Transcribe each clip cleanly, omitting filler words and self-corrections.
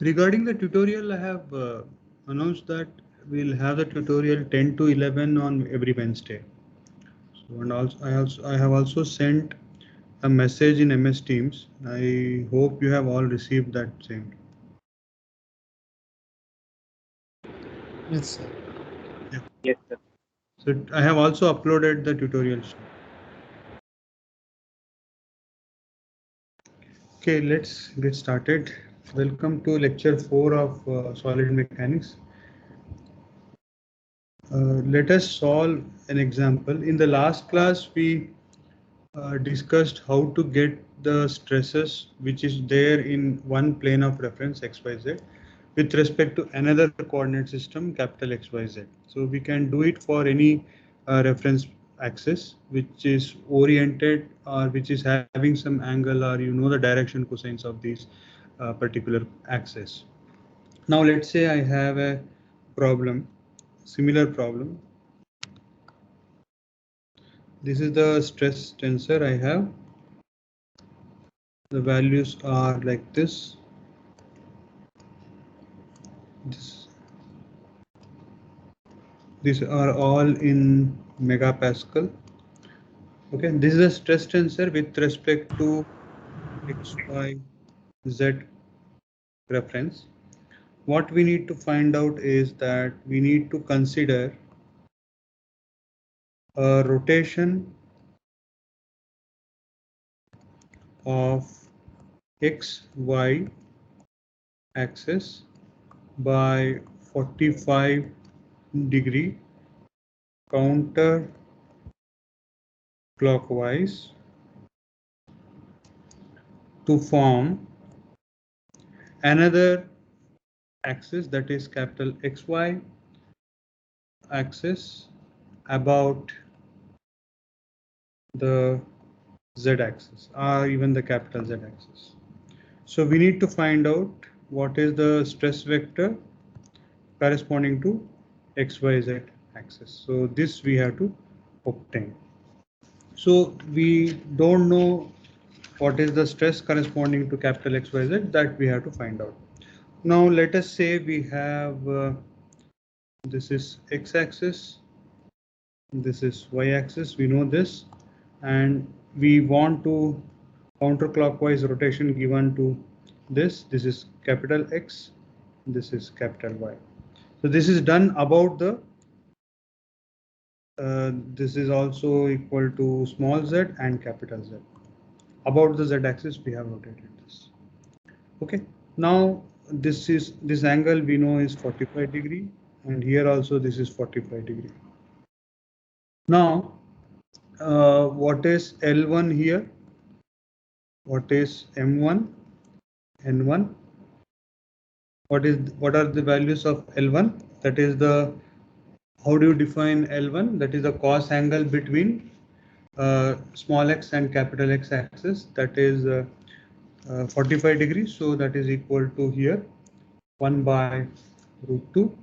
Regarding the tutorial, I have announced that we'll have the tutorial 10 to 11 on every Wednesday. So, and I have also sent a message in MS Teams. I hope you have all received that same. Yes, sir. Yes, sir. So I have also uploaded the tutorial sheet. Okay, let's get started. Welcome to lecture 4 of solid mechanics. Let us solve an example. In the last class, we discussed how to get the stresses which is there in one plane of reference XYZ with respect to another coordinate system capital XYZ. So we can do it for any reference axis which is oriented or which is having some angle, or you know the direction cosines of these particular axis. Now let's say I have a problem, similar problem. This is the stress tensor I have. The values are like this. These are all in megapascal. Okay, this is a stress tensor with respect to x, y, z reference. What we need to find out is that we need to consider a rotation of x, y axis by 45 degree counter clockwise to form another axis, that is capital XY axis, about the Z axis or even the capital Z axis. So we need to find out what is the stress vector corresponding to XYZ axis. So this we have to obtain. So we don't know what is the stress corresponding to capital XYZ, that we have to find out. Now let us say we have this is X axis, this is Y axis, we know this, and we want to counterclockwise rotation given to this. This is capital X, this is capital Y. So this is done about the this is also equal to small z and capital Z. About the Z axis we have rotated this. Okay, now this angle we know is 45 degree, and here also this is 45 degree. Now what is L1 here? What is M1, N1? What are the values of L1? That is the, how do you define L1? That is the cos angle between small x and capital X axis. That is 45 degrees. So that is equal to here 1 by root 2.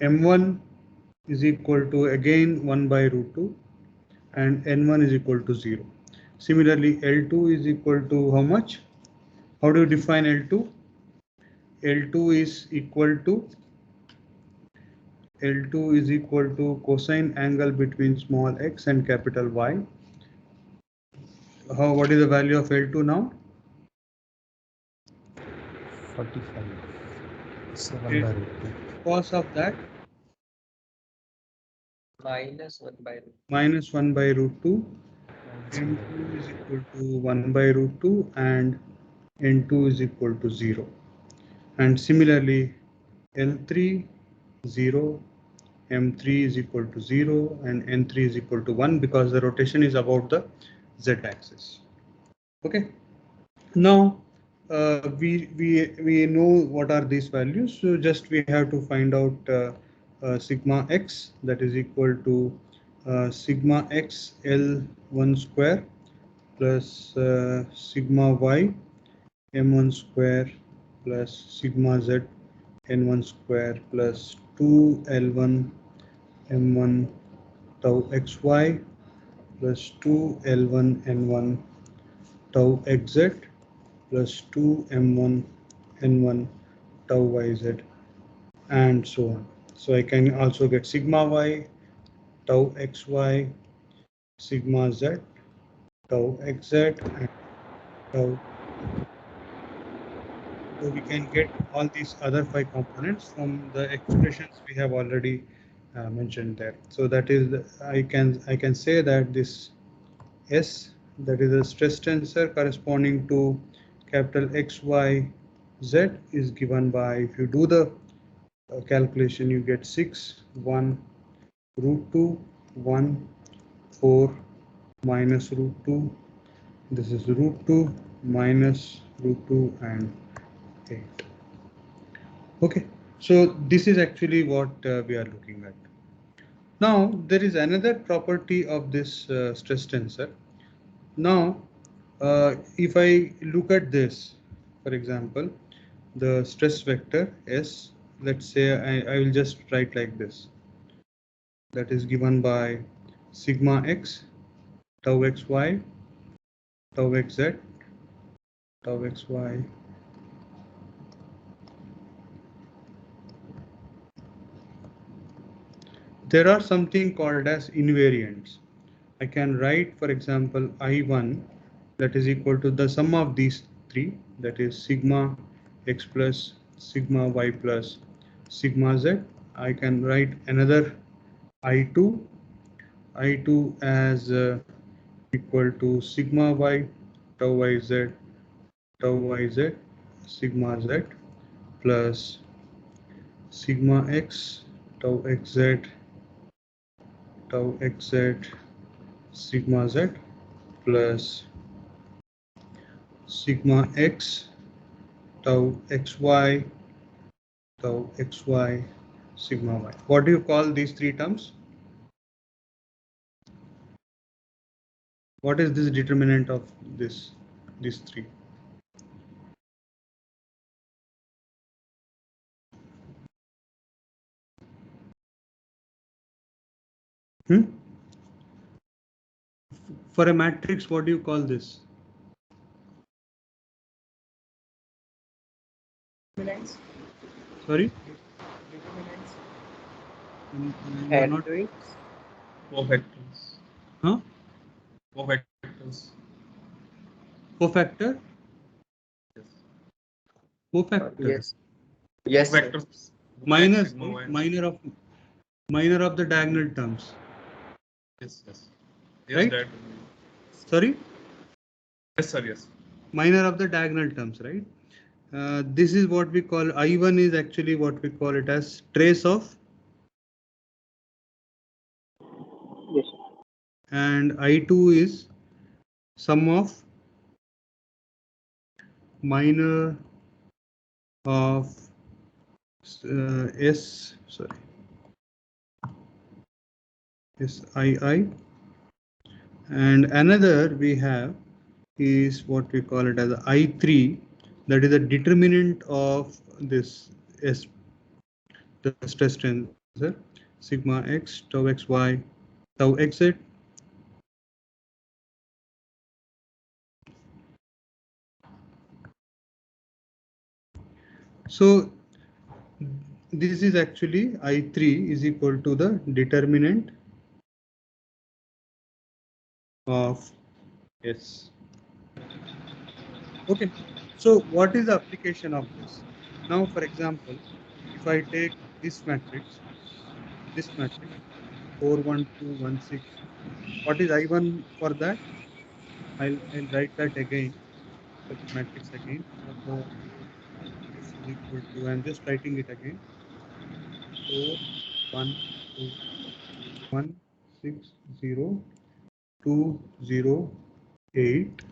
M1 is equal to again 1 by root 2, and N1 is equal to 0. Similarly, L2 is equal to how much? How do you define L2? L2 is equal to cosine angle between small x and capital Y. What is the value of L2 now? 45. So 1 by root 2. Cos of that? Minus 1 by root. Minus 1 by root 2. M2 is equal to 1 by root 2 and N2 is equal to 0. And similarly, L3 0, M3 is equal to 0 and N3 is equal to 1 because the rotation is about the Z axis. Okay. Now we know what are these values. So just we have to find out sigma x, that is equal to sigma x L1 square plus sigma y M1 square plus sigma z N1 square plus 2 L1 M1 tau xy plus 2 L1 N1 tau xz plus 2 m1 n1 tau yz and so on. So I can also get sigma y, tau xy, sigma z, tau xz, and tau. So we can get all these other 5 components from the expressions we have already mentioned there. So that is I can say that this S, that is a stress tensor corresponding to capital X, Y, Z, is given by, if you do the calculation, you get 6, 1, root 2, 1, 4, minus root 2. This is root 2, minus root 2, and 8. Okay, so this is actually what we are looking at. Now, there is another property of this stress tensor. Now, if I look at this, for example, the stress vector S, let's say I will just write like this. That is given by sigma x, tau xy, tau xz, tau xy. There are something called as invariants. I can write, for example, I1, that is equal to the sum of these three, that is sigma x plus sigma y plus sigma z. I can write another I2 as equal to sigma y, tau yz, tau yz, sigma z plus sigma x, tau xz, tau xz, sigma z plus sigma x, tau xy, tau xy, sigma y. What do you call these three terms? What is this determinant of these three? For a matrix, what do you call this? Determinants. Sorry? Determinants. You are not. Covectors. Huh? Covectors. Cofactor? Yes. Cofactor. Yes. Yes. Vectors. Minus, right? Minor of the diagonal terms. Yes, yes. Right? That. Sorry? Yes, sir. Yes. Minor of the diagonal terms, right? This is what we call I1 is actually what we call it as trace of. Yes. And I2 is sum of minor of SII, and another we have is what we call it as I3, that is a determinant of this S, the stress tensor, sigma x, tau xy, tau xz. So this is actually I3 is equal to the determinant of S. Okay, so what is the application of this? Now, for example, if I take this matrix 4, 1, 2, 1, 6, what is I1 for that? I'll write that again, the matrix again. So this is equal to, I'm just writing it again, 4, 1, 2, 1, 6, 0, 2, 0, 8.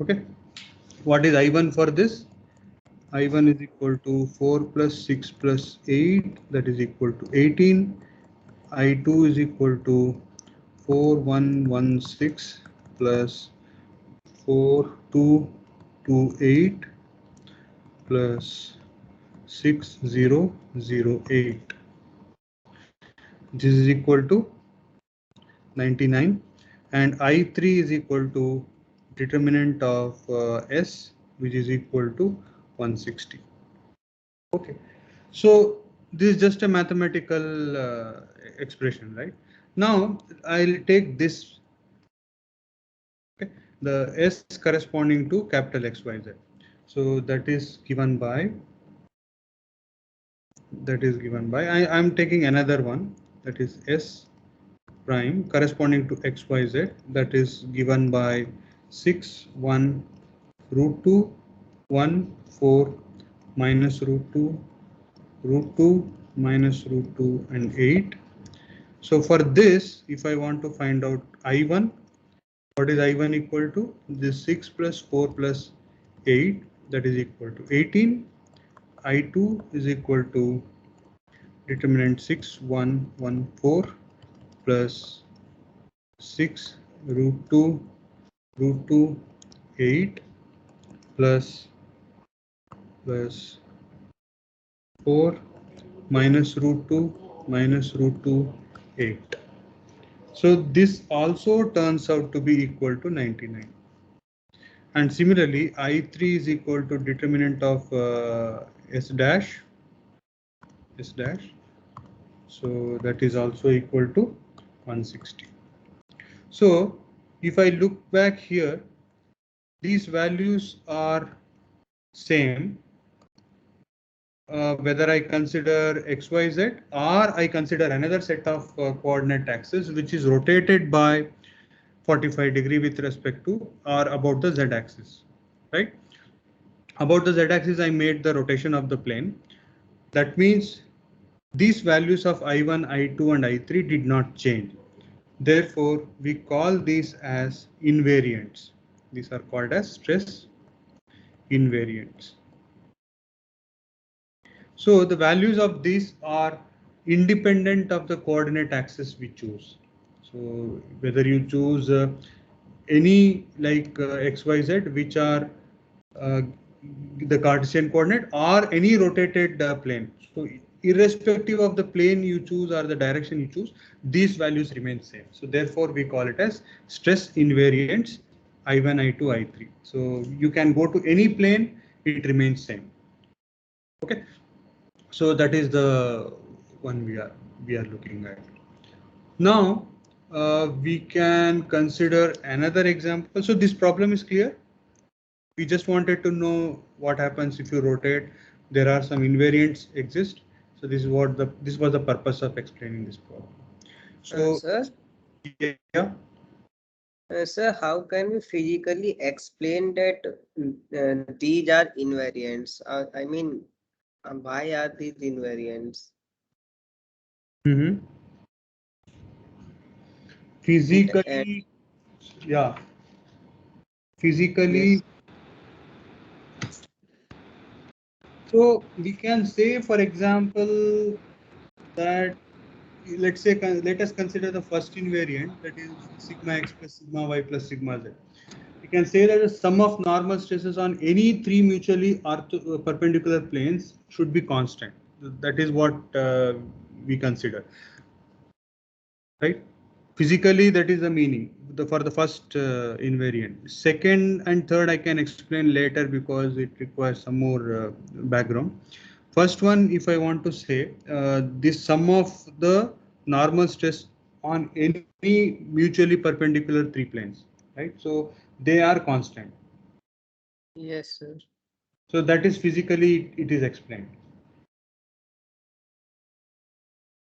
Okay, what is I1 for this? I1 is equal to 4 plus 6 plus 8, that is equal to 18. I2 is equal to 4116 plus 4228 plus 6008. This is equal to 99. and I3 is equal to determinant of S, which is equal to 160. Okay, so this is just a mathematical expression, right? Now I'll take this, okay, the S corresponding to capital XYZ. So that is given by, I'm taking another one, that is S prime corresponding to XYZ, that is given by 6, 1, root 2, 1, 4, minus root 2, root 2, minus root 2, and 8. So for this, if I want to find out I1, what is I1 equal to? This 6 plus 4 plus 8, that is equal to 18. I2 is equal to determinant 6, 1, 1, 4 plus 6 root 2, root 2, 8 plus 4 minus root 2 minus root 2, 8. So this also turns out to be equal to 99. And similarly, I3 is equal to determinant of S dash. So that is also equal to 160. So if I look back here, these values are same whether I consider XYZ or I consider another set of coordinate axis which is rotated by 45 degree with respect to or about the Z axis, right? About the Z axis, I made the rotation of the plane. That means these values of I1, I2 and I3 did not change. Therefore, we call these as invariants. These are called as stress invariants. So the values of these are independent of the coordinate axis we choose. So whether you choose any like XYZ, which are uh, the Cartesian coordinate, or any rotated plane. So irrespective of the plane you choose or the direction you choose, these values remain same. So therefore we call it as stress invariants I1, I2, I3. So you can go to any plane, it remains same. Okay. So that is the one we are looking at. Now we can consider another example. So this problem is clear. We just wanted to know what happens if you rotate. There are some invariants exist. So this was the purpose of explaining this problem. So Sir, yeah. Sir, how can we physically explain that these are invariants? I mean, why are these invariants? Physically, yeah. Physically. Yes. So we can say, for example, that let us consider the first invariant, that is sigma x plus sigma y plus sigma z. We can say that the sum of normal stresses on any three mutually perpendicular planes should be constant. That is what we consider, right? Physically, that is the meaning for the first invariant. Second and third I can explain later because it requires some more background. First one, if I want to say this sum of the normal stress on any mutually perpendicular three planes, right? So they are constant. Yes, sir. So that is physically it is explained.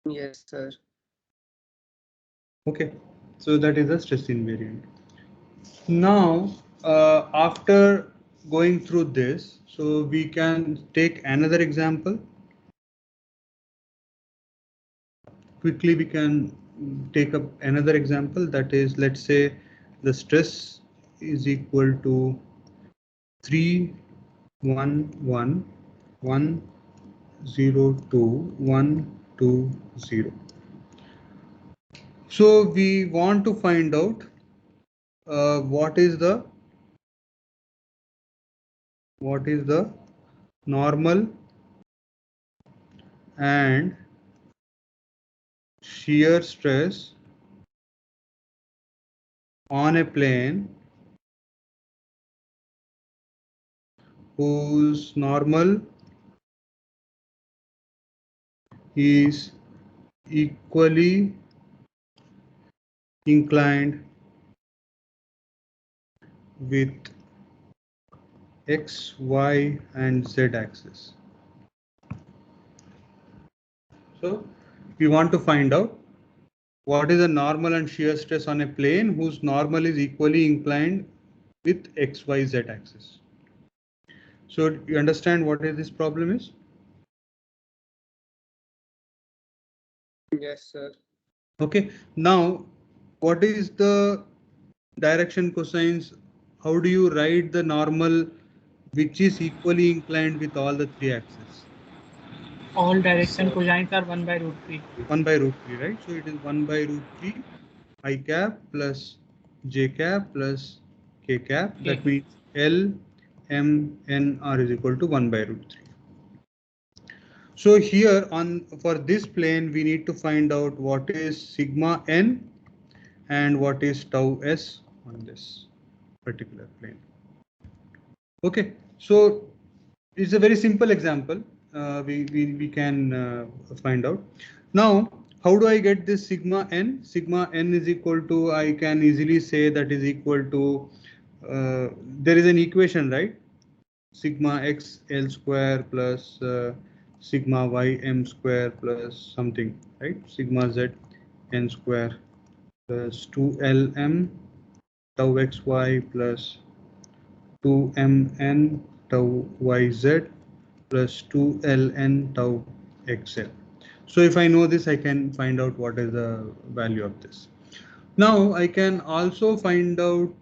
Yes, sir. Okay, so that is the stress invariant. Now, after going through this, so we can take another example. Quickly, we can take up another example, that is, let's say the stress is equal to 3, 1, 1, 1, 0, 2, 1, 2, 0. So we want to find out what is the normal and shear stress on a plane whose normal is equally inclined with x, y, and z axis. So we want to find out what is the normal and shear stress on a plane whose normal is equally inclined with x, y, z axis. So you understand what is this problem is? Yes, sir. Okay. Now, what is the direction cosines? How do you write the normal which is equally inclined with all the three axes? All direction So- cosines are 1 by root 3. 1 by root 3, right? So it is 1 by root 3 I cap plus j cap plus k cap. K. That means L, M, N R is equal to 1 by root 3. So here on for this plane, we need to find out what is sigma n and what is tau s on this particular plane. Okay, so it's a very simple example. We can find out. Now, how do I get this sigma n? Sigma n is equal to, I can easily say that is equal to, there is an equation, right? Sigma x L square plus sigma y m square plus something, right? Sigma z n square plus 2lm tau xy plus 2mn tau yz plus 2ln tau xl. So if I know this, I can find out what is the value of this. Now I can also find out,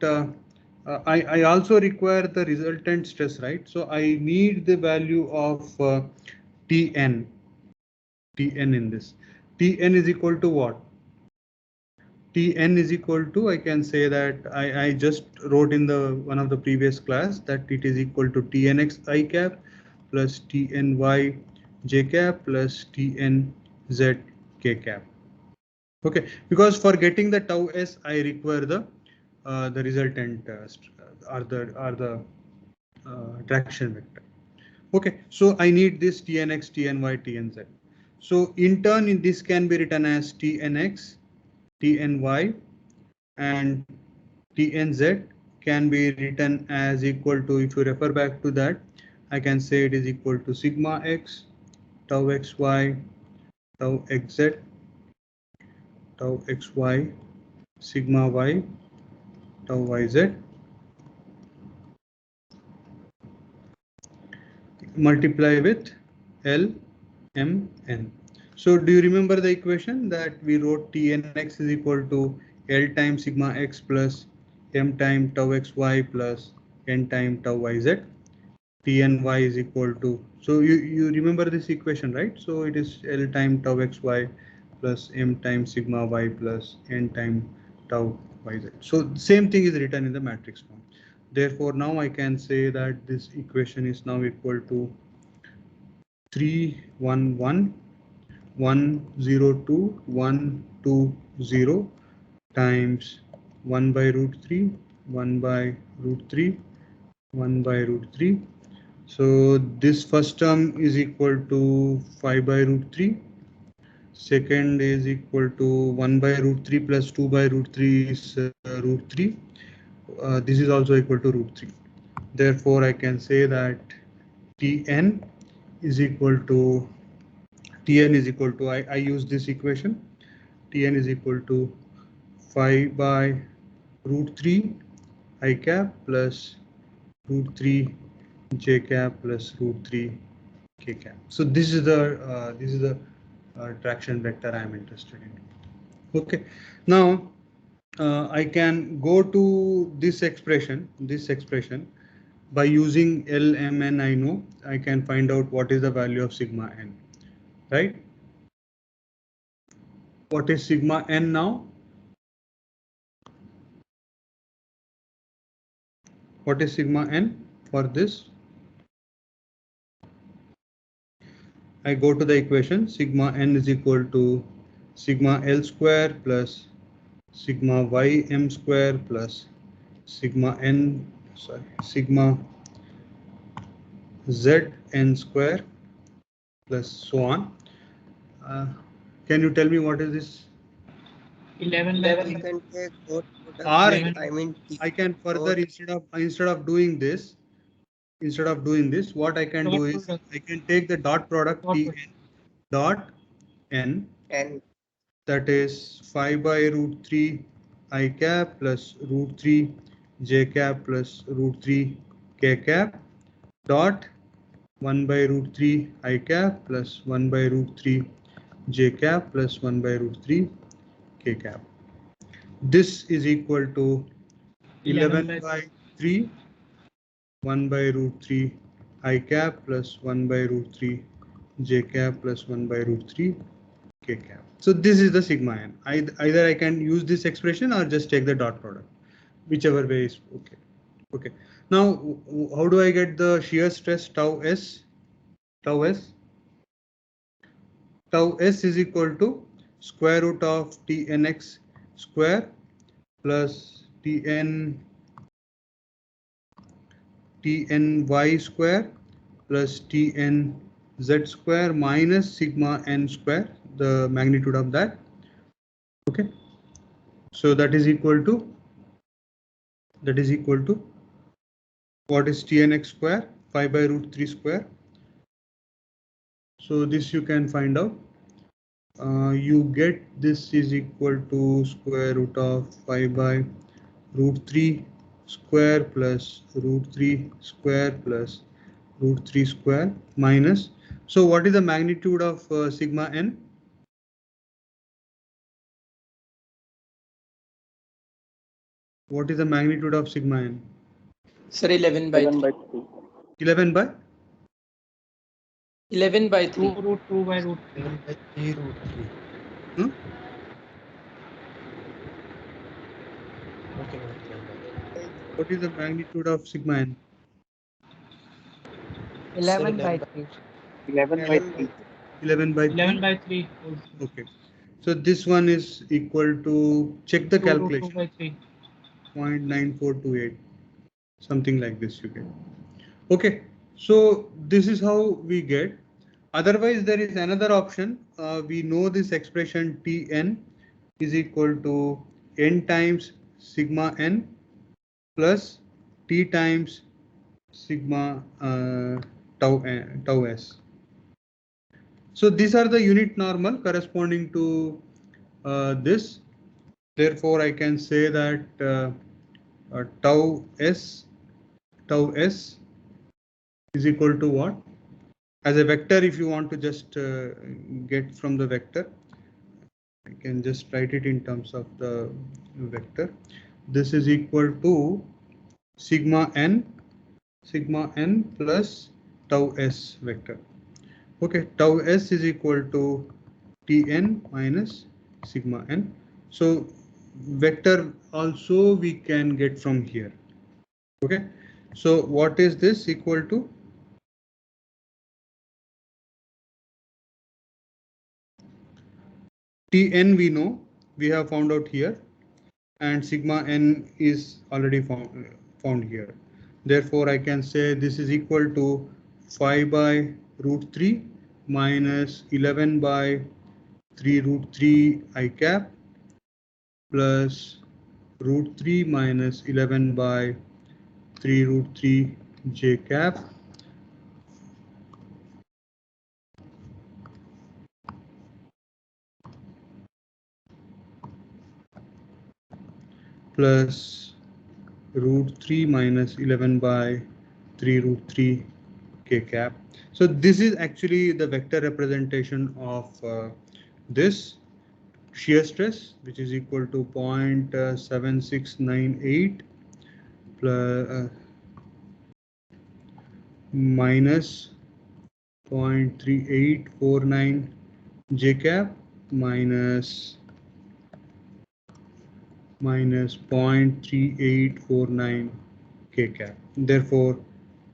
I also require the resultant stress, right? So I need the value of Tn in this. Tn is equal to what? Tn is equal to, I can say that I just wrote in the one of the previous class that it is equal to Tnx I cap plus Tny j cap plus Tnz k cap. Okay, because for getting the tau s, I require the resultant or the traction vector. Okay, so I need this Tnx, Tny, Tnz. So in turn, this can be written as Tnx, Tny, and Tnz can be written as equal to, if you refer back to that, I can say it is equal to sigma x, tau xy, tau xz, tau xy, sigma y, tau yz multiply with L, M, N. So do you remember the equation that we wrote Tnx is equal to L times sigma x plus M times tau xy plus N times tau yz. Tny is equal to, so you remember this equation, right? So it is L times tau xy plus M times sigma y plus N times tau yz. So same thing is written in the matrix form. Therefore, now I can say that this equation is now equal to 311 102 120 times 1 by root 3 1 by root 3 1 by root 3. So this first term is equal to 5 by root 3. Second is equal to 1 by root 3 plus 2 by root 3 is root 3. This is also equal to root 3. Therefore, I can say that Tn is equal to, I use this equation. Tn is equal to 5 by root 3 I cap plus root 3 j cap plus root 3 k cap. So this is the traction vector I am interested in. Okay, now I can go to this expression by using L, M, N. I know I can find out what is the value of sigma n, right? What is sigma n now? What is sigma n for this? I go to the equation, sigma n is equal to sigma L square plus sigma y m square plus sigma sigma z n square plus so on. Can you tell me what is this? 11 by You 3. can take dot product. R. I mean, I can further dot, instead of doing this, what I can Dot do is product. I can take the dot product Dot T product. n dot n, and that is 5 by root 3 I cap plus root 3 j cap plus root 3 k cap dot 1 by root 3 I cap plus 1 by root 3 j cap plus 1 by root 3 k cap. This is equal to 11 by 3 1 by root 3 I cap plus 1 by root 3 j cap plus 1 by root 3 k cap. So this is the sigma n. Either I can use this expression or just take the dot product, whichever way is okay. Okay. Now, how do I get the shear stress tau s? Tau s. Tau s is equal to square root of tnx square plus tny square plus tnz square minus sigma n square, the magnitude of that. Okay. So that is equal to what is tnx square? 5 by root 3 square. So this you can find out. You get this is equal to square root of 5 by root 3 square plus root 3 square plus root 3 square minus. So what is the magnitude of sigma n? What is the magnitude of sigma n? Sir, 11 by 3. 11 by 11 by 2 3. root 2 by root 3. 11 by 3 root 3. hmm? Okay, 11 by 3. What is the magnitude of sigma n? 11 Sir, by 3. 11 by 3. 11 by 3. 11 by 3. Okay. So this one is equal to, check the 2 root 2 calculation, by 3. 0.9428, something like this you get. Okay, so this is how we get. Otherwise, there is another option. We know this expression Tn is equal to n times sigma n plus T times sigma tau s. So these are the unit normal corresponding to this. Therefore, I can say that tau s is equal to what? As a vector, if you want to just get from the vector, I can just write it in terms of the vector. This is equal to sigma n plus tau s vector. Okay, tau s is equal to Tn minus sigma n. So vector also we can get from here. Okay, so what is this equal to? Tn we know, we have found out here, and sigma n is already found here. Therefore, I can say this is equal to 5 by root 3 minus 11 by 3 root 3 I cap plus root 3 minus 11 by 3 root 3 j cap plus root 3 minus 11 by 3 root 3 k cap. So this is actually the vector representation of this shear stress, which is equal to 0.7698 plus minus 0.3849 j cap minus 0.3849 k cap. Therefore,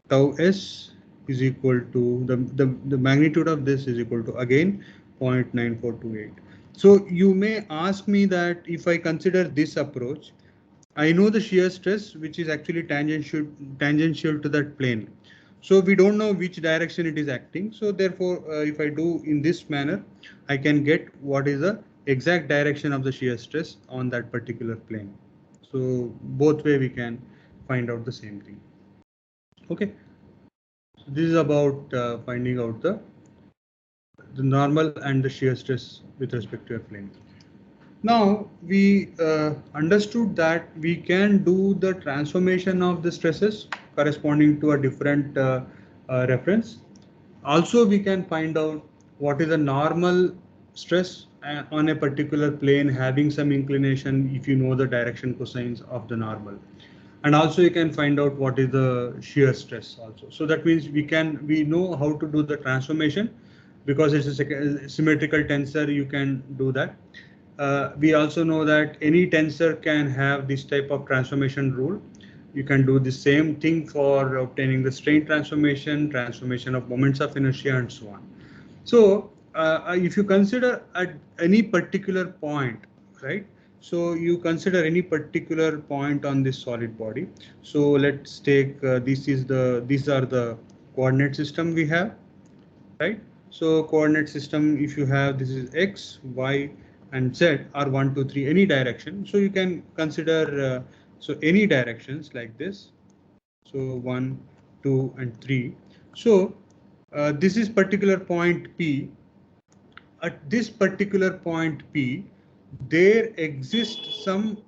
tau s is equal to the magnitude of this is equal to again 0.9428. So you may ask me that if I consider this approach, I know the shear stress, which is actually tangential to that plane. So we don't know which direction it is acting. So therefore, if I do in this manner, I can get what is the exact direction of the shear stress on that particular plane. So both way we can find out the same thing. Okay. So this is about finding out the normal and the shear stress with respect to a plane. Now we understood that we can do the transformation of the stresses corresponding to a different reference. Also, we can find out what is the normal stress on a particular plane having some inclination if you know the direction cosines of the normal. And also you can find out what is the shear stress also. So that means we know how to do the transformation because it's a symmetrical tensor, you can do that. We also know that any tensor can have this type of transformation rule. You can do the same thing for obtaining the strain transformation, transformation of moments of inertia, and so on. So if you consider at any particular point, right? So you consider any particular point on this solid body. So let's take these are the coordinate system we have, right? So coordinate system, if you have this is x, y, and z are 1, 2, 3, any direction. So you can consider so any directions like this. So 1, 2, and 3. So this is particular point P. At this particular point P, there exist some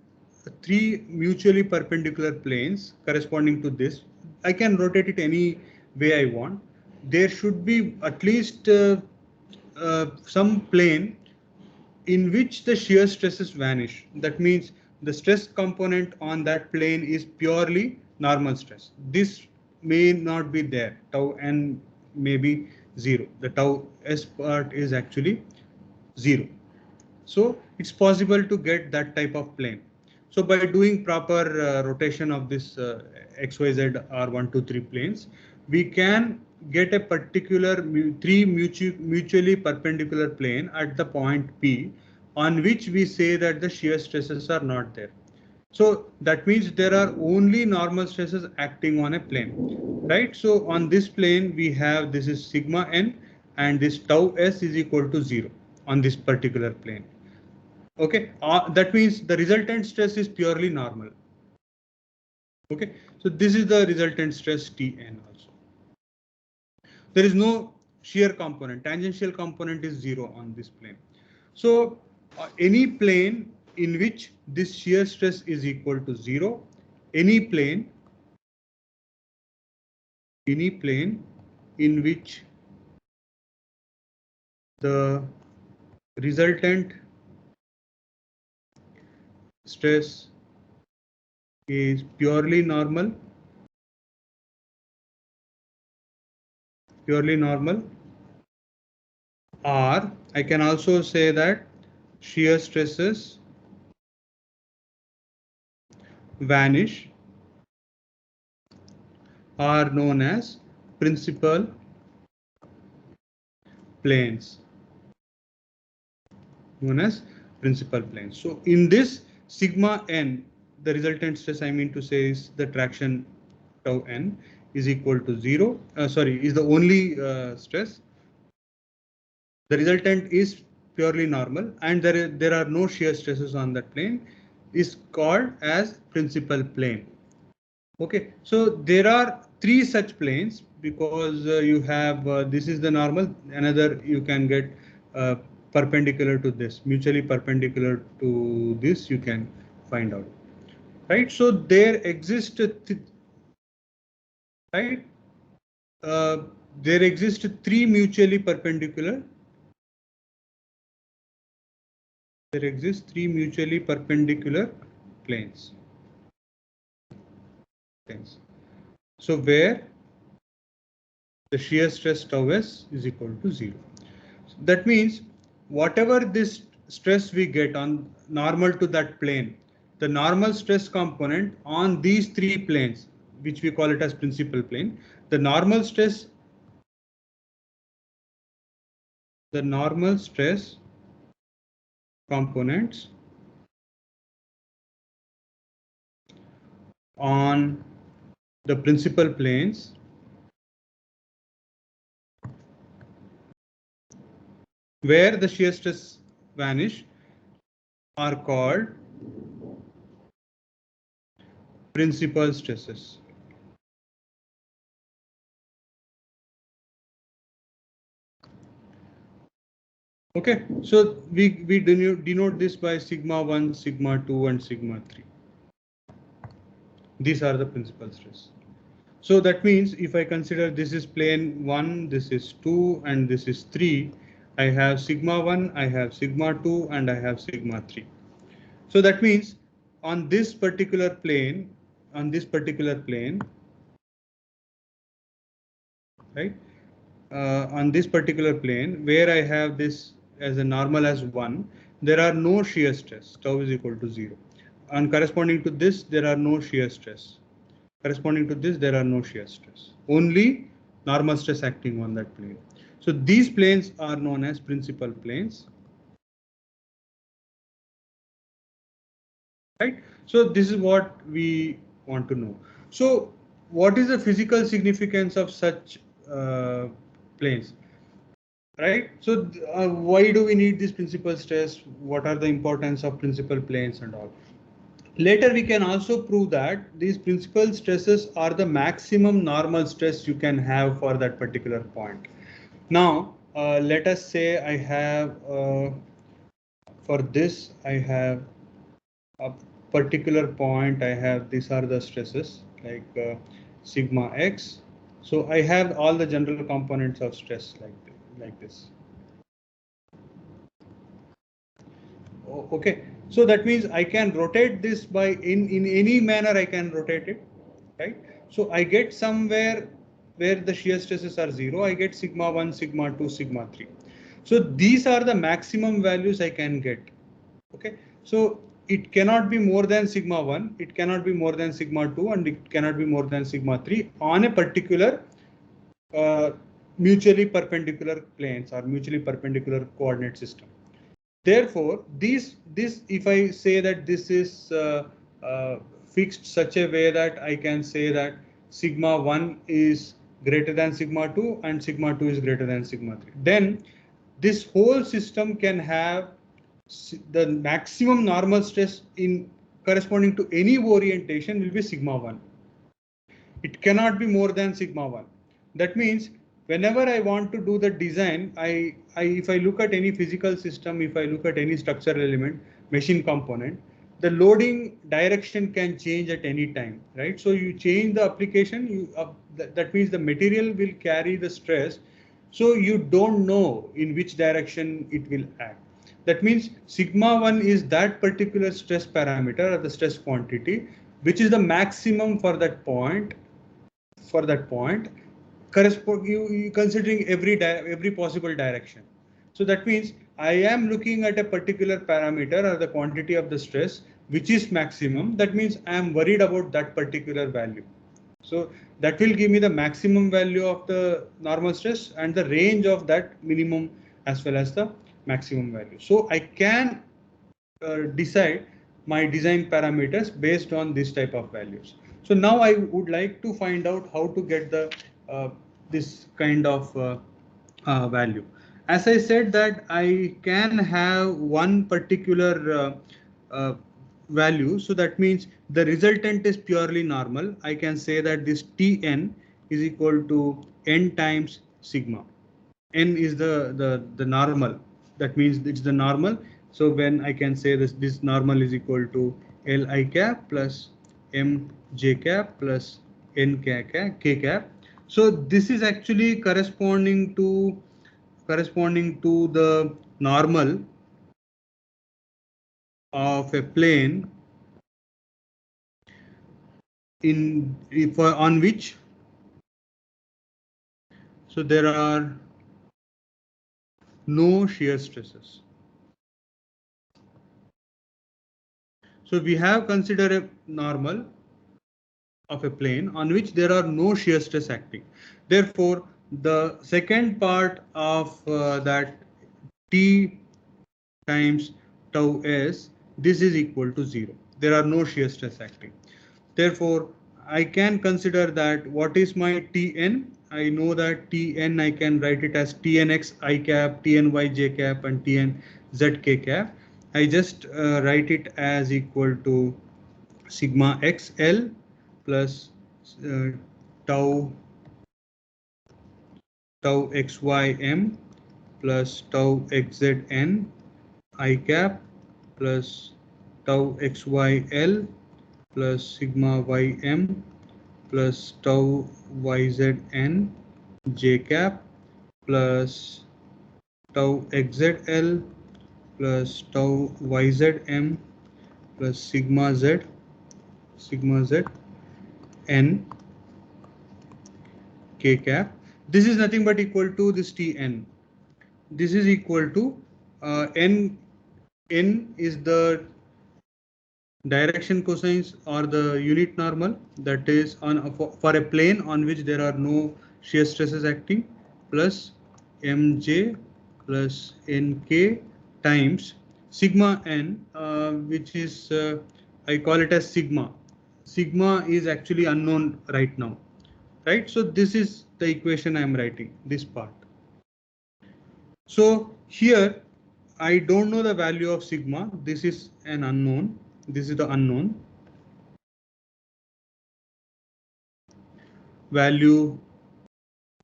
3 mutually perpendicular planes corresponding to this. I can rotate it any way I want. There should be at least some plane in which the shear stresses vanish. That means the stress component on that plane is purely normal stress. This may not be there. Tau n may be 0. The tau s part is actually 0. So it's possible to get that type of plane. So by doing proper rotation of this XYZ R1, 2, 3 planes, we can get a particular 3 mutually perpendicular plane at the point P on which we say that the shear stresses are not there. So that means there are only normal stresses acting on a plane, right? So on this plane, we have this is sigma n and this tau s is equal to 0 on this particular plane. Okay, that means the resultant stress is purely normal. Okay, so this is the resultant stress Tn also. There is no shear component, tangential component is 0 on this plane. So any plane in which this shear stress is equal to 0, any plane in which the resultant stress is purely normal, or I can also say that shear stresses vanish are known as principal planes. So in this sigma n, the resultant stress, I mean to say, is the traction tau n is equal to 0. Is the only stress. The resultant is purely normal, and there are no shear stresses on that plane. Is called as principal plane. Okay, so there are 3 such planes because you have this is the normal. Another you can get perpendicular to this, mutually perpendicular to this. You can find out, right? So there exist right. There exist 3 mutually perpendicular. There exist 3 mutually perpendicular planes. So where the shear stress tau s is equal to 0. That means whatever this stress we get on normal to that plane, the normal stress component on these 3 planes, which we call it as principal plane, the normal stress components on the principal planes where the shear stress vanish are called principal stresses. Okay, so we denote this by sigma 1, sigma 2, and sigma 3. These are the principal stress. So that means if I consider this is plane 1, this is 2, and this is 3, I have sigma 1, I have sigma 2, and I have sigma 3. So that means on this particular plane, right? On this particular plane where I have this as a normal as 1, there are no shear stress. Tau is equal to 0. And corresponding to this, there are no shear stress. Corresponding to this, there are no shear stress. Only normal stress acting on that plane. So these planes are known as principal planes. Right? So this is what we want to know. So what is the physical significance of such planes? Right? So why do we need this principal stress? What are the importance of principal planes and all? Later we can also prove that these principal stresses are the maximum normal stress you can have for that particular point. Now let us say I have for this I have a particular point, I have these are the stresses like sigma x. So I have all the general components of stress like this. Okay, so that means I can rotate this by in any manner I can rotate it, right? So I get somewhere where the shear stresses are 0, I get sigma 1, sigma 2, sigma 3. So these are the maximum values I can get. Okay, so it cannot be more than sigma 1, it cannot be more than sigma 2, and it cannot be more than sigma 3 on a particular mutually perpendicular planes or mutually perpendicular coordinate system. Therefore, this if I say that this is fixed such a way that I can say that sigma 1 is greater than sigma 2 and sigma 2 is greater than sigma 3, then this whole system can have the maximum normal stress in corresponding to any orientation will be sigma 1. It cannot be more than sigma 1. That means whenever I want to do the design, if I look at any physical system, if I look at any structural element, machine component, the loading direction can change at any time, right? So you change the application, that means the material will carry the stress. So you don't know in which direction it will act. That means sigma 1 is that particular stress parameter or the stress quantity, which is the maximum for that point. Correspond you considering every possible direction. So that means I am looking at a particular parameter or the quantity of the stress which is maximum. That means I am worried about that particular value. So that will give me the maximum value of the normal stress and the range of that minimum as well as the maximum value. So I can decide my design parameters based on this type of values. So now I would like to find out how to get the this kind of value. As I said that I can have one particular value. So that means the resultant is purely normal. I can say that this Tn is equal to n times sigma. N is the normal. That means it's the normal. So when I can say this normal is equal to Li cap plus mj cap plus n k cap. So this is actually corresponding to the normal of a plane on which so there are no shear stresses. So we have considered a normal of a plane on which there are no shear stress acting. Therefore, the second part of that T times tau s, this is equal to 0. There are no shear stress acting. Therefore, I can consider that what is my Tn? I know that Tn I can write it as Tnx I cap, Tny j cap, and Tn zk cap. I just write it as equal to sigma xl plus tau xym plus tau xzn I cap plus tau xyl plus sigma ym plus tau yzn j cap plus tau xzl plus tau yzm plus sigma z n k cap. This is nothing but equal to this Tn. This is equal to n is the direction cosines or the unit normal, that is on for a plane on which there are no shear stresses acting, plus mj plus nk times sigma n, which is I call it as sigma. Sigma is actually unknown right now, right? So this is the equation I am writing, this part. So here I don't know the value of sigma. This is an unknown. This is the unknown value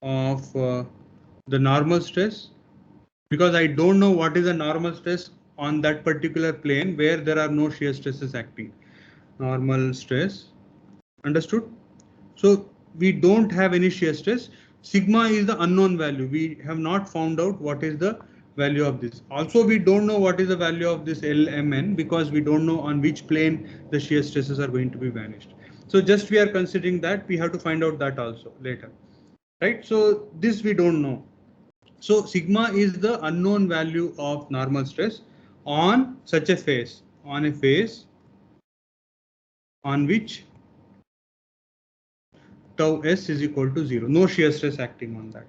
of the normal stress, because I don't know what is the normal stress on that particular plane where there are no shear stresses acting. Normal stress, understood? So we don't have any shear stress. Sigma is the unknown value. We have not found out what is the value of this. Also, we don't know what is the value of this LMN because we don't know on which plane the shear stresses are going to be vanished. So just we are considering that, we have to find out that also later, right? So this we don't know. So sigma is the unknown value of normal stress on such a phase, on a phase on which tau s is equal to 0, no shear stress acting on that.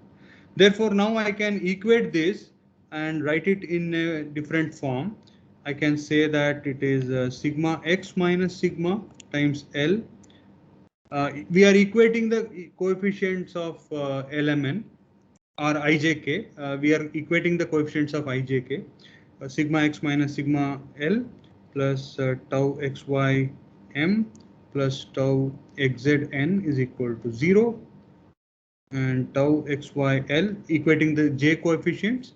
Therefore, now I can equate this and write it in a different form. I can say that it is sigma x minus sigma times L. We are equating the coefficients of LMN or IJK. We are equating the coefficients of IJK. Sigma x minus sigma L plus tau xy m plus tau xzn is equal to 0, and tau xyl equating the j coefficients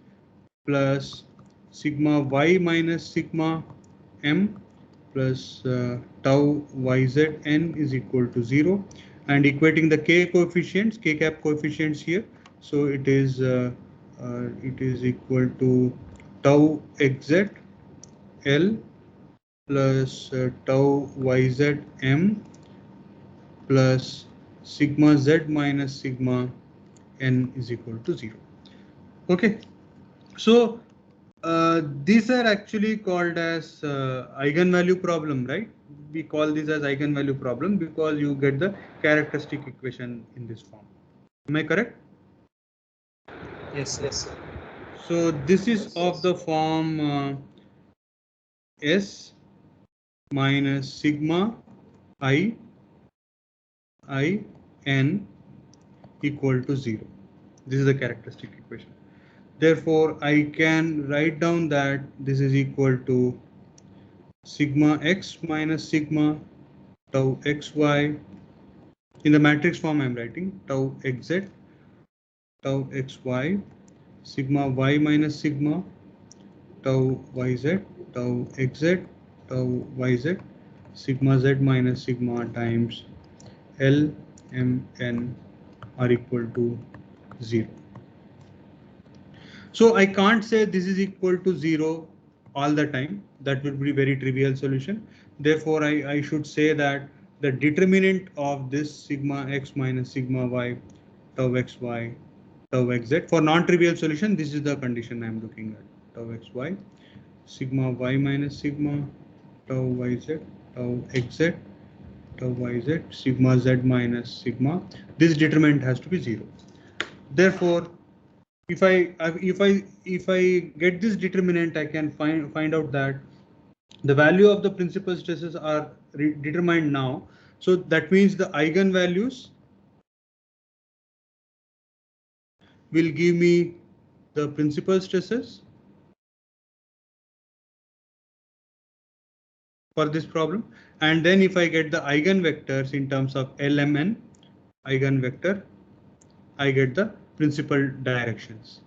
plus sigma y minus sigma m plus tau yzn is equal to 0, and equating the k coefficients, k cap coefficients here. So it is equal to tau xz l plus tau yzm plus sigma z minus sigma n is equal to 0. Okay, so these are actually called as eigenvalue problem, right? We call this as eigenvalue problem because you get the characteristic equation in this form. Am I correct? Yes, yes. So this is of the form s minus sigma I n equal to 0. This is the characteristic equation. Therefore, I can write down that this is equal to sigma x minus sigma tau xy. In the matrix form, I am writing tau xz, tau xy, sigma y minus sigma tau yz, tau xz, tau yz, sigma z minus sigma times L m n are equal to 0. So I can't say this is equal to 0 all the time. That would be very trivial solution. Therefore, I should say that the determinant of this sigma x minus sigma y, tau xy, tau xz. For non-trivial solution, this is the condition I am looking at. Tau xy, sigma y minus sigma, tau yz, tau xz, tau yz, sigma z minus sigma. This determinant has to be 0. Therefore, if I get this determinant, I can find out that The value of the principal stresses are determined now. So that means the eigenvalues will give me the principal stresses for this problem. And then if I get the eigenvectors in terms of LMN eigenvector, I get the principal directions.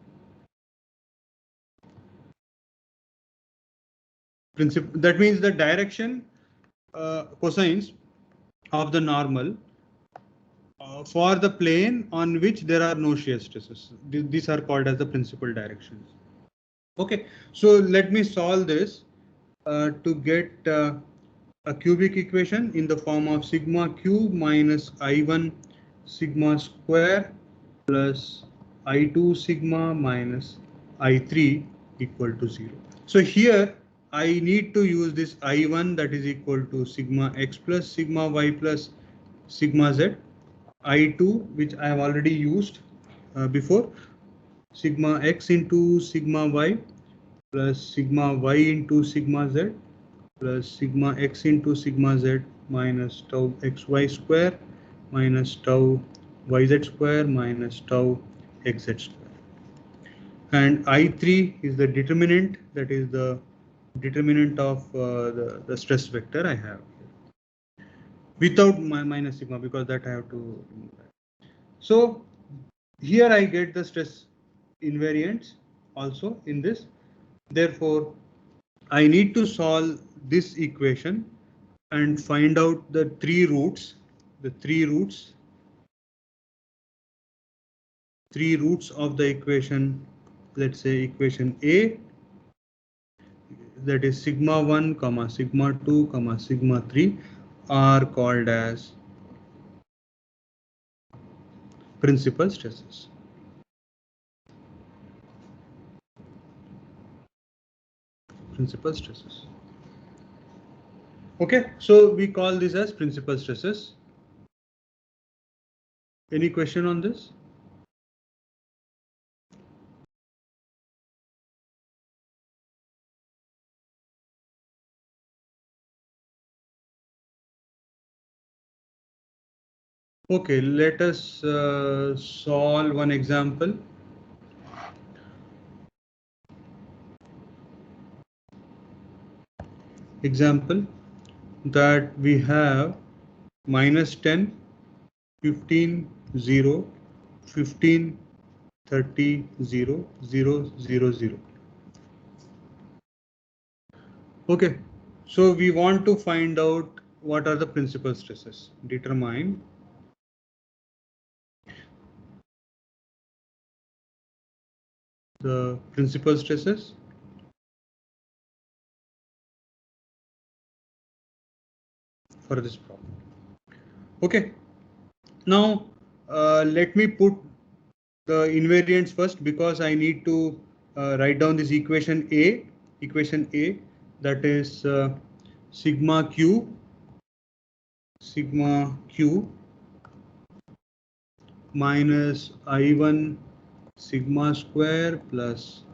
That means the direction cosines of the normal for the plane on which there are no shear stresses. These are called as the principal directions. Okay, so let me solve this to get a cubic equation in the form of sigma q minus I1 sigma square plus I2 sigma minus I3 equal to 0. So here I need to use this I1 that is equal to sigma x plus sigma y plus sigma z, I2 which I have already used before, sigma x into sigma y plus sigma y into sigma z plus sigma x into sigma z minus tau xy square minus tau yz square minus tau xz square. And I3 is the determinant, that is the determinant of the stress vector I have without my minus sigma, because that I have to remove that. So here I get the stress invariants also in this. Therefore, I need to solve this equation and find out the three roots of the equation. Let's say equation A, that is sigma 1 comma sigma 2 comma sigma 3 are called as principal stresses. Okay, so we call this as principal stresses. Any question on this? Okay, let us solve one example. Example that we have minus 10, 15, 0, 15, 30, 0, 0, 0, 0. Okay, so we want to find out what are the principal stresses. Determine the principal stresses for this problem. Okay, now let me put the invariants first, because I need to write down this equation A, that is sigma q minus I1 sigma square plus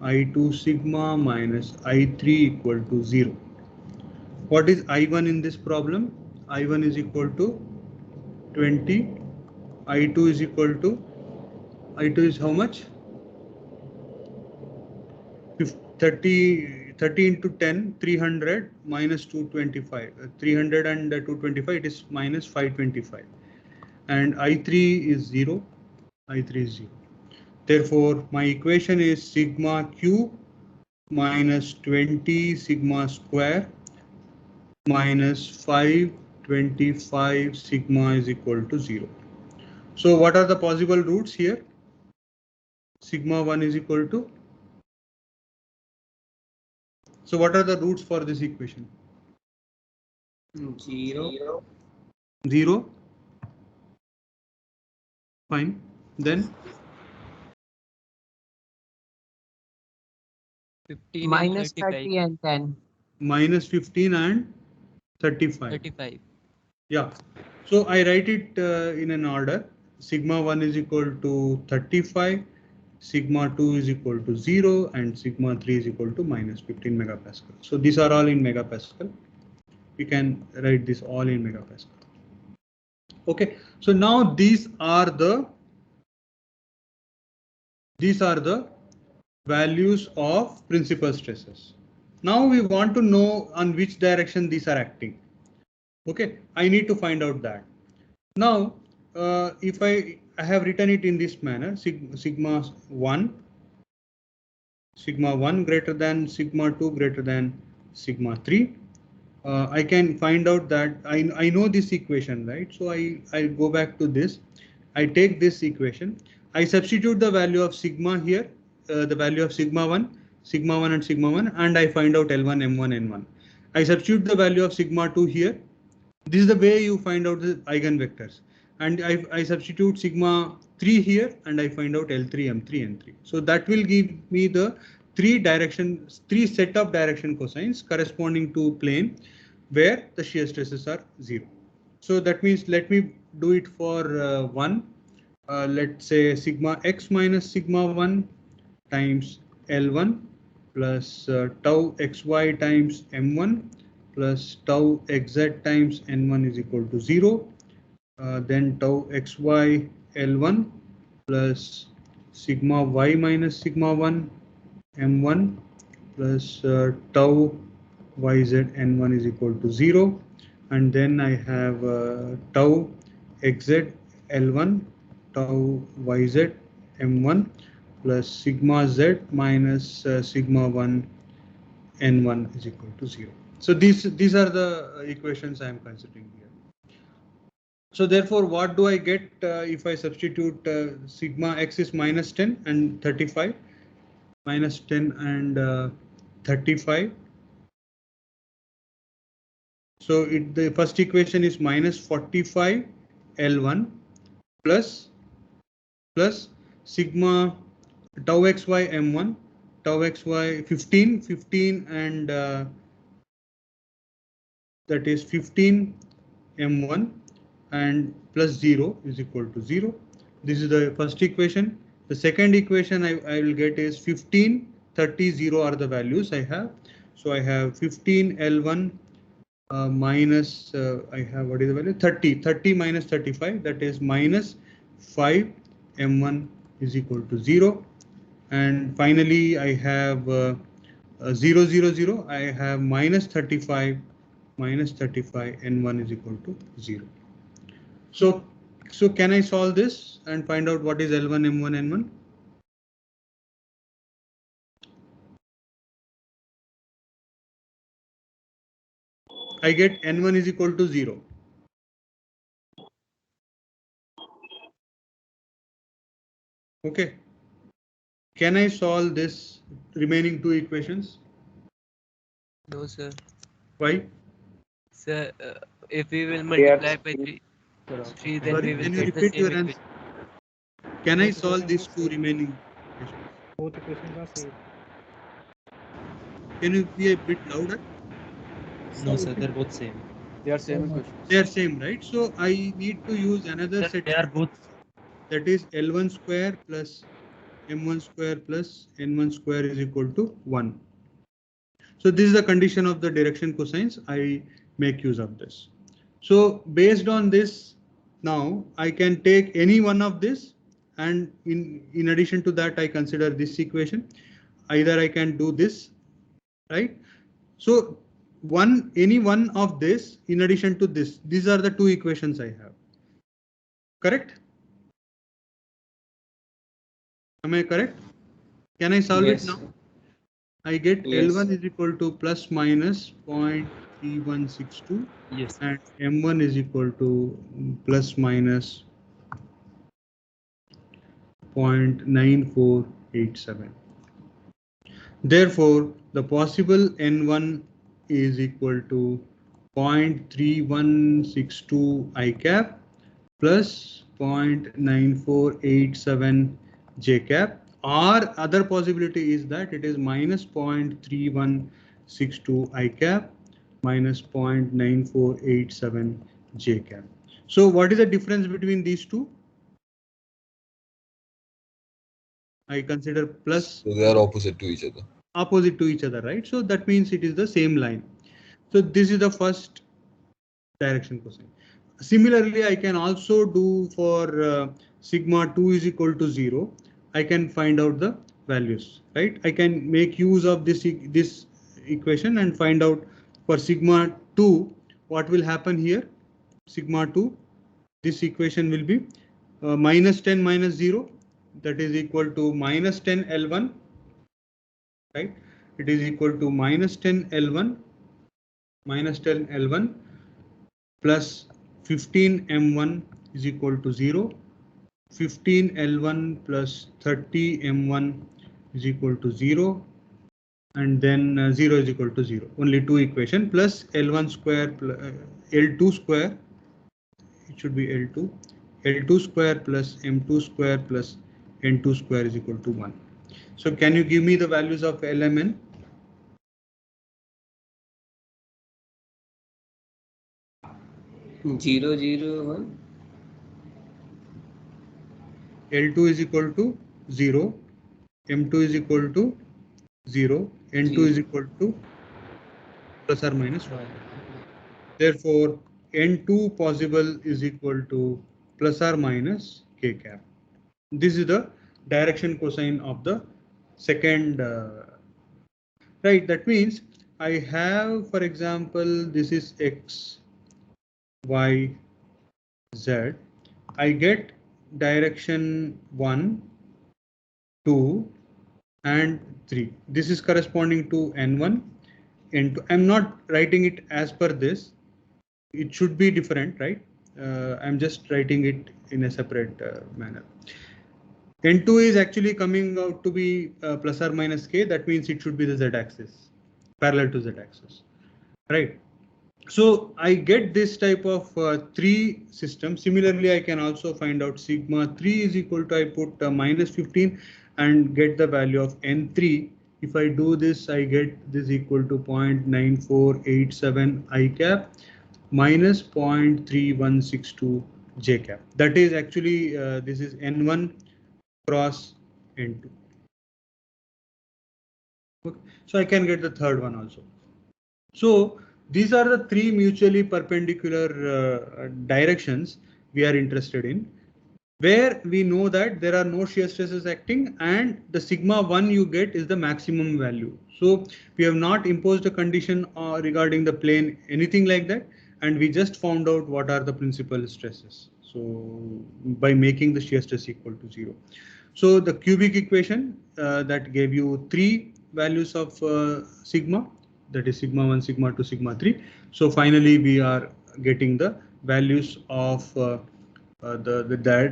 I2 sigma minus I3 equal to 0. What is I1 in this problem? I1 is equal to 20. I2 is equal to, I2 is how much? 30 into 10, 300 minus 225. 300 and 225, it is minus 525. And I3 is 0. I3 is 0. Therefore, my equation is sigma q minus 20 sigma square minus 525 sigma is equal to 0. So what are the possible roots here? Sigma 1 is equal to. So what are the roots for this equation? 0. 0. Fine. Then 15 minus and 30 and 10. minus 15 and 35. 35. Yeah. So I write it in an order. Sigma 1 is equal to 35. sigma 2 is equal to 0 and sigma 3 is equal to minus 15 megapascal. So these are all in megapascal. We can write this all in megapascal. Okay, so now these are the values of principal stresses. Now we want to know on which direction these are acting. Okay, I need to find out that. Now, if I have written it in this manner, sigma 1 greater than sigma 2 greater than sigma 3. I can find out that I know this equation, right? So I go back to this. I take this equation. I substitute the value of sigma here, the value of sigma 1 and sigma 1, and I find out L1, M1, N1. I substitute the value of sigma 2 here. This is the way you find out the eigenvectors. And I substitute sigma 3 here and I find out L3, M3, N3. So that will give me the three set of direction cosines corresponding to plane where the shear stresses are 0. So that means let me do it for one. Let's say sigma x minus sigma 1 times L1 plus tau xy times M1 plus tau xz times N1 is equal to 0. Then tau xy L1 plus sigma y minus sigma 1 M1 plus tau yz N1 is equal to 0. And then I have tau xz L1 tau yz M1 plus sigma z minus sigma 1 N1 is equal to 0. So these are the equations I am considering here. So therefore, what do I get if I substitute sigma x is minus 10 and 35, minus 10 and 35. So the first equation is minus 45 L1 plus sigma tau xy M1 tau xy 15 and that is 15 M1 and plus 0 is equal to 0. This is the first equation. The second equation I will get is 15, 30, 0 are the values I have. So I have 15 L1 minus I have what is the value 30 minus 35, that is minus 5 M1 is equal to 0. And finally I have 0, 0, 0. I have minus 35 N1 is equal to 0. So can I solve this and find out what is L1, M1, N1? I get N1 is equal to 0. Okay. Can I solve this remaining two equations? No, sir. Why? Sir, if we will multiply by 3, then Sorry, we will can you get the repeat same your answer? equation. Can I solve these two remaining equations? Both equations are same. Can you be a bit louder? No, sir, they're both same. They are same equation. They are same, right? So I need to use another Sir, set. they are both. That is L1 square plus M1 square plus N1 square is equal to 1. So this is the condition of the direction cosines. I make use of this. So based on this, now I can take any one of this, and in addition to that, I consider this equation. Either I can do this, right? So any one of this in addition to this, these are the two equations I have. Correct? Am I correct? Can I solve it now? I get Yes. L1 is equal to plus minus 0.3162. Yes. And M1 is equal to plus minus 0.9487. Therefore, the possible N1 is equal to 0.3162 I cap plus 0.9487 J cap, or other possibility is that it is minus 0.3162 I cap minus 0.9487 J cap. So what is the difference between these two? I consider plus. So they are opposite to each other. Opposite to each other, right? So that means it is the same line. So this is the first direction cosine. Similarly, I can also do for sigma 2 is equal to 0. I can find out the values, right? I can make use of this equation and find out for sigma 2 what will happen here. Sigma 2, this equation will be minus 10 minus 0, that is equal to minus 10 L1, right? It is equal to minus 10 L1 plus 15 M1 is equal to 0. 15 L1 plus 30 M1 is equal to 0. And then 0 is equal to 0. Only two equation plus L1 square plus L2 square. It should be L2. L2 square plus M2 square plus N2 square is equal to 1. So can you give me the values of LMN? Zero, zero, one. L2 is equal to 0. M2 is equal to 0. N2 is equal to plus or minus 1. Therefore, N2 possible is equal to plus or minus K cap. This is the direction cosine of the second, right? That means I have, for example, this is X, Y, Z. I get direction 1, 2, and 3. This is corresponding to N1, N2. I'm not writing it as per this. It should be different, right? I'm just writing it in a separate manner. N2 is actually coming out to be plus or minus K. That means it should be the Z-axis, parallel to Z-axis, right? So I get this type of 3 system. Similarly, I can also find out sigma 3 is equal to, I put minus 15 and get the value of N3. If I do this, I get this equal to 0.9487 I cap minus 0.3162 J cap. That is actually, this is N1 cross N2. Okay. So I can get the third one also. So these are the 3 mutually perpendicular directions we are interested in, where we know that there are no shear stresses acting and the sigma 1 you get is the maximum value. So we have not imposed a condition regarding the plane, anything like that, and we just found out what are the principal stresses. So by making the shear stress equal to 0. So the cubic equation that gave you 3 values of sigma, that is sigma 1, sigma 2, sigma 3. So finally we are getting the values of the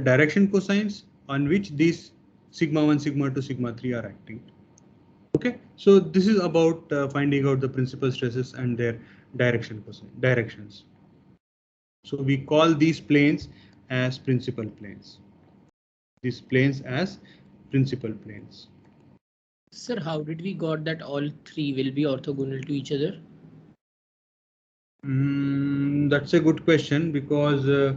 direction cosines on which these sigma 1, sigma 2, sigma 3 are acting. Okay, so this is about finding out the principal stresses and their directions. So we call these planes as principal planes. These planes as principal planes. Sir, how did we got that all 3 will be orthogonal to each other? That's a good question, because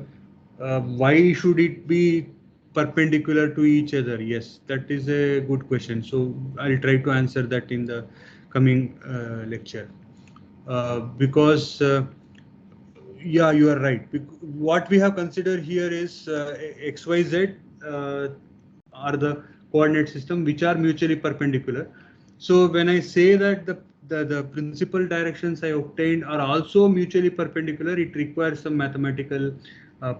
why should it be perpendicular to each other? Yes, that is a good question. So I'll try to answer that in the coming lecture. Because yeah, you are right. What we have considered here is XYZ are the coordinate system which are mutually perpendicular. So when I say that the principal directions I obtained are also mutually perpendicular, it requires some mathematical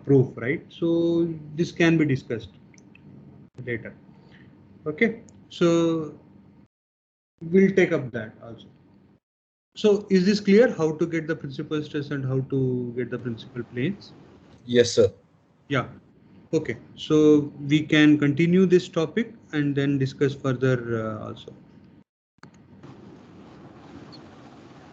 proof, right? So this can be discussed later. Okay, so we'll take up that also. So is this clear, how to get the principal stress and how to get the principal planes? Yes, sir. Yeah. Okay, so we can continue this topic and then discuss further also.